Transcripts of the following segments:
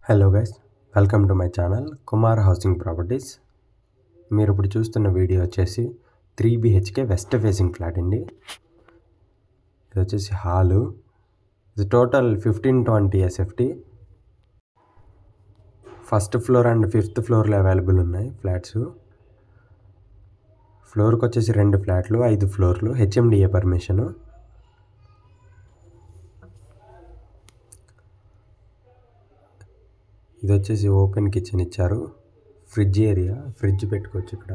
Hello guys, welcome to my channel Kumar housing properties. మీరు ఇప్పుడు చూస్తున్న వీడియో వచ్చేసి 3 BHK వెస్ట్ ఫేసింగ్ ఫ్లాట్ అండి. ఇది వచ్చేసి హాలు. ఇది total 1520 SFT. First floor and 5th ఫ్లోర్లో అవైలబుల్ ఉన్నాయి ఫ్లాట్స్. ఫ్లోర్కి వచ్చేసి 2 ఫ్లాట్లు, 5 ఫ్లోర్లు, HMDA పర్మిషను. ఇది వచ్చేసి ఓపెన్ కిచెన్ ఇచ్చారు. ఫ్రిడ్జ్ ఏరియా, ఫ్రిడ్జ్ పెట్టుకోవచ్చు ఇక్కడ.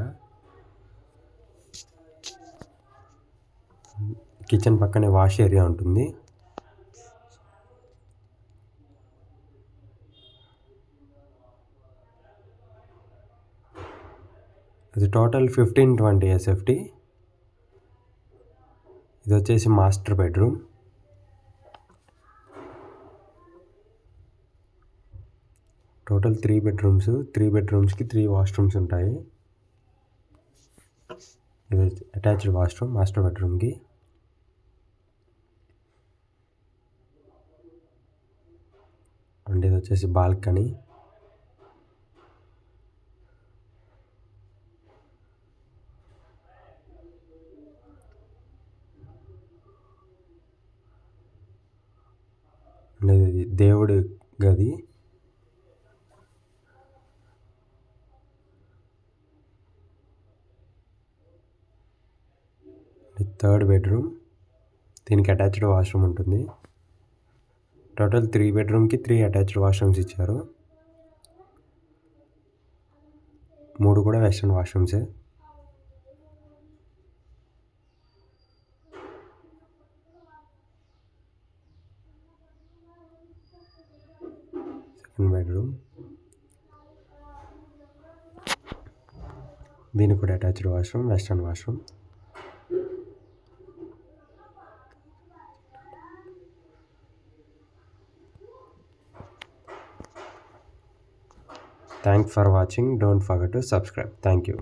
కిచెన్ పక్కనే వాష్ ఏరియా ఉంటుంది. ఇది టోటల్ 1520 SFT. ఇది వచ్చేసి master bedroom. Total 3 bedrooms, 3 బెడ్రూమ్స్కి 3 washrooms ఉంటాయి. ఇది అటాచ్డ్ వాష్రూమ్ మాస్టర్ బెడ్రూమ్కి. అండ్ ఇది వచ్చేసి బాల్కనీ. అండ్ ఇది దేవుడి గది. థర్డ్ బెడ్రూమ్, దీనికి అటాచ్డ్ వాష్రూమ్ ఉంటుంది. టోటల్ 3 బెడ్రూమ్కి 3 అటాచ్డ్ వాష్రూమ్స్ ఇచ్చారు. 3 కూడా వెస్టర్న్ వాష్రూమ్సే. సెకండ్ బెడ్రూమ్, దీనికి కూడా attached washroom, western washroom. Thanks for watching. Don't forget to subscribe. Thank you.